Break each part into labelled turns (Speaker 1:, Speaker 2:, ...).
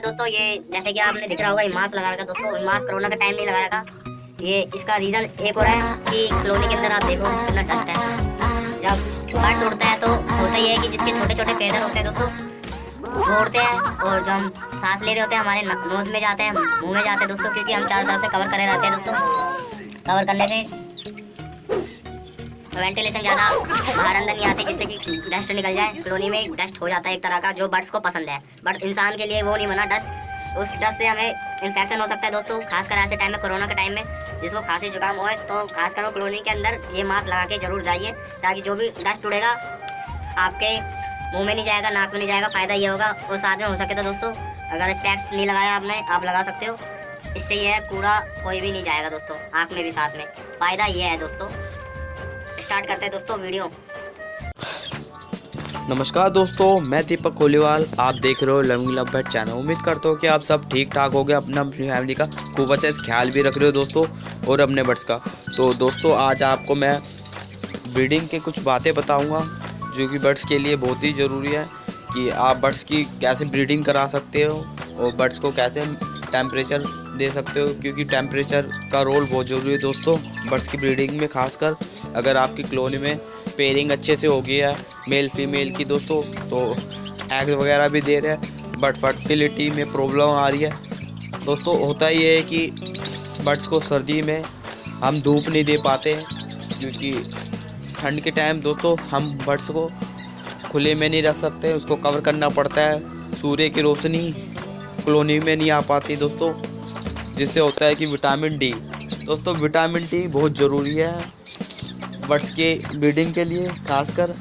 Speaker 1: दोस्तों ये जैसे कि आपने दिख रहा होगा, ये मास्क लगा रखा दोस्तों। ये मास्क कोरोना का टाइम नहीं लगा रखा। ये इसका रीजन एक हो रहा है कि कॉलोनी के अंदर आप देखो कितना डस्ट है। जब बर्ड्स उड़ता है तो होता ही है कि जिसके छोटे छोटे फेदर होते हैं दोस्तों, वो उड़ते हैं और जो हम सांस ले रहे होते हैं हमारे नोज में जाते हैं, मुंह में जाते हैं दोस्तों, क्योंकि हम चारों तरफ से कवर करे रहते हैं दोस्तों। कवर करने से वेंटिलेशन ज़्यादा बाहर अंदर नहीं आती, जिससे कि डस्ट निकल जाए। कॉलोनी में डस्ट हो जाता है एक तरह का, जो बर्ड्स को पसंद है, बट इंसान के लिए वो नहीं बना डस्ट। उस डस्ट से हमें इन्फेक्शन हो सकता है दोस्तों, खासकर ऐसे टाइम में, कोरोना के टाइम में। जिसको खांसी जुकाम हो तो खासकर वो कॉलोनी के अंदर ये मास्क लगा के जरूर जाइए, ताकि जो भी डस्ट उड़ेगा आपके मुँह में नहीं जाएगा, नाक में नहीं जाएगा। फ़ायदा ये होगा। और साथ में हो सके तो दोस्तों, अगर स्पेक्स नहीं लगाया आपने, आप लगा सकते हो। इससे ये है कूड़ा कोई भी नहीं जाएगा दोस्तों, आँख में भी साथ में। फ़ायदा ये है दोस्तों। स्टार्ट करते हैं दोस्तों वीडियो।
Speaker 2: नमस्कार दोस्तों, मैं दीपक कोलीवाल। आप देख रहे हो लर्निंग लव पेट चैनल। उम्मीद करता हूँ कि आप सब ठीक ठाक हो गए, अपना अपनी फैमिली का खूब अच्छे से ख्याल भी रख रहे हो दोस्तों, और अपने बर्ड्स का। तो दोस्तों आज आपको मैं ब्रीडिंग के कुछ बातें बताऊंगा, जो कि बर्ड्स के लिए बहुत ही ज़रूरी है कि आप बर्ड्स की कैसे ब्रीडिंग करा सकते हो और बर्ड्स को कैसे टेम्परेचर दे सकते हो, क्योंकि टेम्परेचर का रोल बहुत ज़रूरी है दोस्तों बर्ड्स की ब्रीडिंग में। खासकर अगर आपकी कॉलोनी में पेयरिंग अच्छे से हो गई है मेल फीमेल की दोस्तों, तो एग वगैरह भी दे रहे हैं, बट फर्टिलिटी में प्रॉब्लम आ रही है दोस्तों। होता ये है कि बर्ड्स को सर्दी में हम धूप नहीं दे पाते, क्योंकि ठंड के टाइम दोस्तों हम बर्ड्स को खुले में नहीं रख सकते, उसको कवर करना पड़ता है। सूर्य की रोशनी कॉलोनी में नहीं आ पाती दोस्तों, जिससे होता है कि विटामिन डी दोस्तों, विटामिन डी बहुत ज़रूरी है बर्ड्स के ब्रीडिंग के लिए, खासकर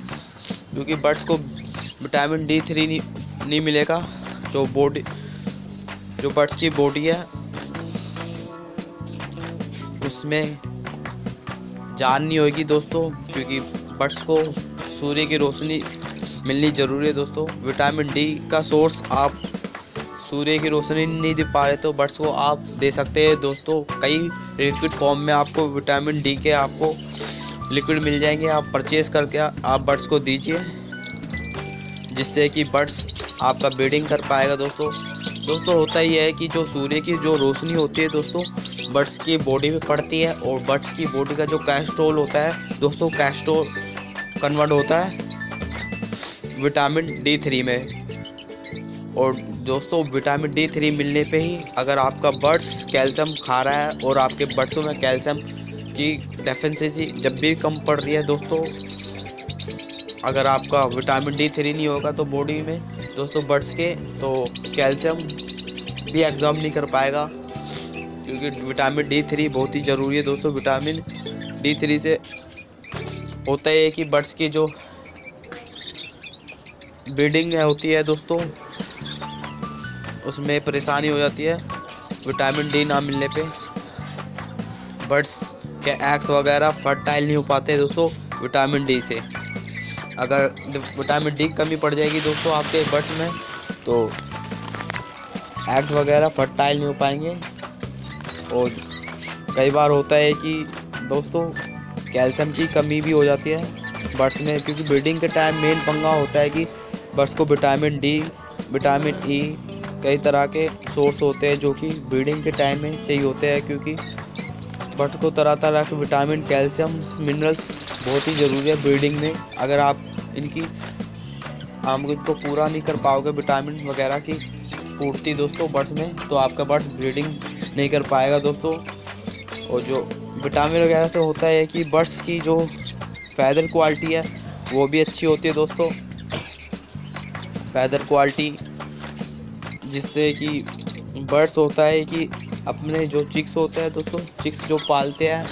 Speaker 2: क्योंकि बर्ड्स को विटामिन D3 नहीं मिलेगा। जो बर्ड्स की बॉडी है उसमें जान नहीं होगी दोस्तों, क्योंकि बर्ड्स को सूर्य की रोशनी मिलनी ज़रूरी है दोस्तों। विटामिन डी का सोर्स आप सूर्य की रोशनी नहीं दे पा रहे तो बर्ड्स को आप दे सकते हैं दोस्तों। कई लिक्विड फॉर्म में आपको विटामिन डी के आपको लिक्विड मिल जाएंगे, आप परचेज करके आप बर्ड्स को दीजिए, जिससे कि बर्ड्स आपका ब्रीडिंग कर पाएगा दोस्तों। होता ही है कि जो सूर्य की जो रोशनी होती है दोस्तों बर्ड्स की बॉडी में पड़ती है, और बर्ड्स की बॉडी का जो कैस्ट्रोल होता है दोस्तों, कैस्ट्रोल कन्वर्ट होता है विटामिन D3 में। और दोस्तों विटामिन D3 मिलने पे ही, अगर आपका बर्ड्स कैल्शियम खा रहा है और आपके बर्ड्सों में कैल्शियम की डेफिशिएंसी जब भी कम पड़ रही है दोस्तों, अगर आपका विटामिन D3 नहीं होगा तो बॉडी में दोस्तों बर्ड्स के, तो कैल्शियम भी एब्जॉर्ब नहीं कर पाएगा, क्योंकि विटामिन D3 बहुत ही ज़रूरी है दोस्तों। विटामिन D3 से होता है कि बर्ड्स की जो ब्रीडिंग होती है दोस्तों उसमें परेशानी हो जाती है। विटामिन डी ना मिलने पे बर्ड्स के एग्स वगैरह फर्टाइल नहीं हो पाते दोस्तों विटामिन डी से। अगर विटामिन डी कमी पड़ जाएगी दोस्तों आपके बर्ड्स में, तो एग्स वगैरह फर्टाइल नहीं हो पाएंगे। और कई बार होता है कि दोस्तों कैल्शियम की कमी भी हो जाती है बर्ड्स में, क्योंकि ब्रीडिंग के टाइम मेन पंगा होता है कि बर्ड्स को विटामिन डी, विटामिन ई, कई तरह के सोर्स होते हैं जो कि ब्रीडिंग के टाइम में चाहिए होते हैं, क्योंकि बर्ड्स को तरह तरह के विटामिन, कैल्शियम, मिनरल्स बहुत ही ज़रूरी है ब्रीडिंग में। अगर आप इनकी को पूरा नहीं कर पाओगे विटामिन वगैरह की पूर्ति दोस्तों बर्ड्स में, तो आपका बर्ड्स ब्रीडिंग नहीं कर पाएगा दोस्तों। और जो विटामिन वगैरह से होता है कि बर्ड्स की जो फैदर क्वालिटी है वो भी अच्छी होती है दोस्तों। फैदर क्वालिटी जिससे कि बर्ड्स होता है कि अपने जो चिक्स होते हैं दोस्तों, चिक्स जो पालते हैं,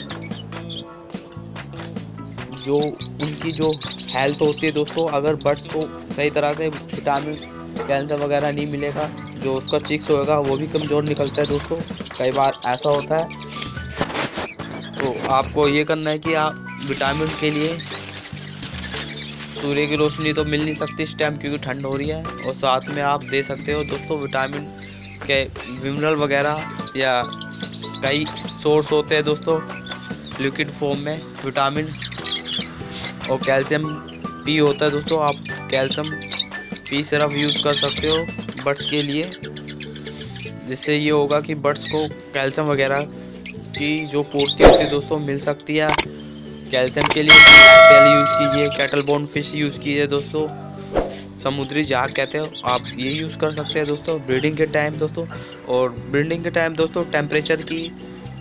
Speaker 2: जो उनकी जो हेल्थ होती है दोस्तों, अगर बर्ड्स को सही तरह से विटामिन कैल्शियम वगैरह नहीं मिलेगा, जो उसका चिक्स होगा वो भी कमज़ोर निकलता है दोस्तों, कई बार ऐसा होता है। तो आपको ये करना है कि आप विटामिन के लिए सूर्य की रोशनी तो मिल नहीं सकती इस टाइम क्योंकि ठंड हो रही है, और साथ में आप दे सकते हो दोस्तों विटामिन के मिनरल वगैरह, या कई सोर्स होते हैं दोस्तों लिक्विड फॉर्म में विटामिन और कैल्शियम पी होता है दोस्तों। आप कैल्शियम पी सिरप यूज़ कर सकते हो बर्ड्स के लिए, जिससे ये होगा कि बर्ड्स को कैल्शियम वगैरह की जो पूर्ति होती है दोस्तों मिल सकती है। कैल्शियम के लिए सेल यूज़ कीजिए, कैटल बोन फिश यूज़ कीजिए दोस्तों, समुद्री जहाज कहते हो आप, ये यूज़ कर सकते हैं दोस्तों ब्रीडिंग के टाइम दोस्तों। और ब्रीडिंग के टाइम दोस्तों टेम्परेचर की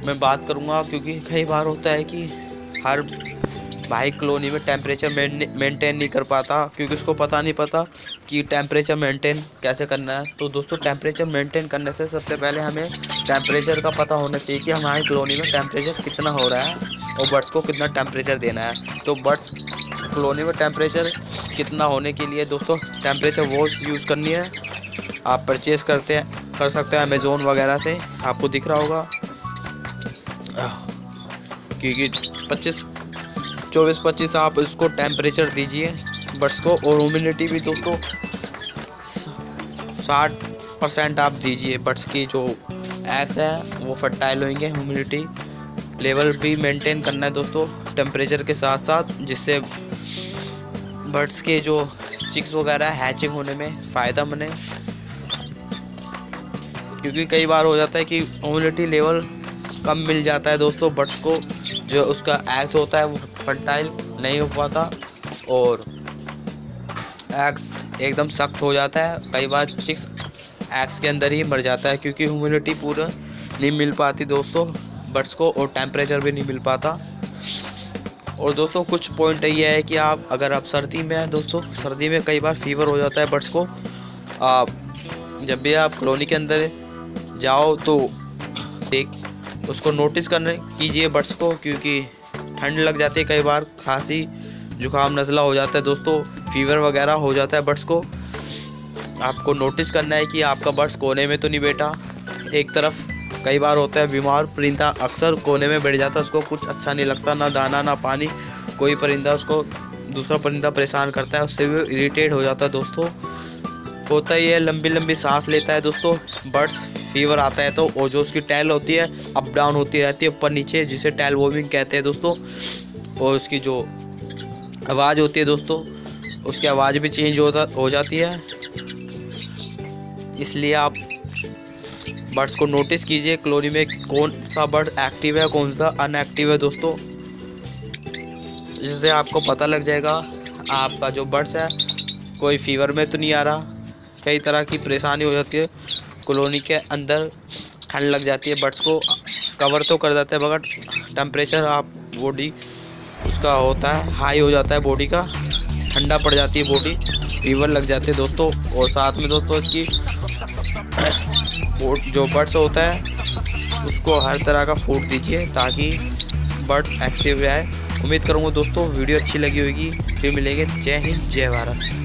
Speaker 2: मैं बात करूँगा, क्योंकि कई बार होता है कि हर भाई कॉलोनी में टेम्परेचर मेंटेन नहीं कर पाता, क्योंकि उसको पता नहीं पता कि टेम्परेचर मेंटेन कैसे करना है। तो दोस्तों टेम्परेचर मेंटेन करने से सबसे पहले हमें टेम्परेचर का पता होना चाहिए कि हमारी कॉलोनी में टेम्परेचर कितना हो रहा है और बर्ड्स को कितना टेम्परेचर देना है। तो बर्ड्स कॉलोनी में टेम्परेचर कितना होने के लिए दोस्तों टेम्परेचर वॉच यूज़ करनी है। आप परचेज़ कर सकते हैं अमेज़ोन वगैरह से, आपको दिख रहा होगा, क्योंकि 24-25 आप इसको टेम्परेचर दीजिए बर्ड्स को। और ह्यूमिडिटी भी दोस्तों 60% आप दीजिए, बर्ड्स की जो एग्स है वो फर्टाइल होंगे। ह्यूमिडिटी लेवल भी मेंटेन करना है दोस्तों टेम्परेचर के साथ साथ, जिससे बर्ड्स के जो चिक्स वगैरह हैचिंग होने में फ़ायदा बने, क्योंकि कई बार हो जाता है कि ह्यूमिडिटी लेवल कम मिल जाता है दोस्तों बर्ड्स को, जो उसका एग्स होता है वो फर्टाइल नहीं हो पाता और एग्स एकदम सख्त हो जाता है। कई बार चिक्स एग्स के अंदर ही मर जाता है, क्योंकि ह्यूमिडिटी पूरा नहीं मिल पाती दोस्तों बर्ड्स को, और टेम्परेचर भी नहीं मिल पाता। और दोस्तों कुछ पॉइंट ये है कि अगर आप सर्दी में हैं दोस्तों, सर्दी में कई बार फीवर हो जाता है बर्ड्स को। आप जब भी आप कॉलोनी के अंदर जाओ तो उसको नोटिस कीजिए बर्ड्स को, क्योंकि ठंड लग जाती है, कई बार खांसी जुकाम नज़ला हो जाता है दोस्तों, फीवर वगैरह हो जाता है बर्ड्स को। आपको नोटिस करना है कि आपका बर्ड्स कोने में तो नहीं बैठा एक तरफ। कई बार होता है बीमार परिंदा अक्सर कोने में बैठ जाता है, उसको कुछ अच्छा नहीं लगता, ना दाना ना पानी, कोई परिंदा उसको दूसरा परिंदा परेशान करता है, उससे भी इरिटेट हो जाता है दोस्तों। होता ही है, लंबी सांस लेता है दोस्तों बर्ड्स, फीवर आता है तो, और जो उसकी टैल होती है अप डाउन होती रहती है ऊपर नीचे, जिसे टैल वॉर्मिंग कहते हैं दोस्तों। और उसकी जो आवाज़ होती है दोस्तों, उसकी आवाज़ भी चेंज हो जाती है। इसलिए आप बर्ड्स को नोटिस कीजिए कॉलोनी में कौन सा बर्ड एक्टिव है कौन सा अनएक्टिव है दोस्तों, जिससे आपको पता लग जाएगा आपका जो बर्ड्स है कोई फीवर में तो नहीं आ रहा। कई तरह की परेशानी हो जाती है कॉलोनी के अंदर, ठंड लग जाती है बर्ड्स को, कवर तो कर देते हैं मगर टेम्परेचर आप बॉडी उसका होता है हाई हो जाता है, बॉडी का ठंडा पड़ जाती है बॉडी, फीवर लग जाते हैं दोस्तों। और साथ में दोस्तों इसकी जो बर्ड्स होता है उसको हर तरह का फूड दीजिए ताकि बर्ड एक्टिव रहे। उम्मीद करूँगा दोस्तों वीडियो अच्छी लगी होगी, फिर मिलेंगे। जय हिंद जय भारत।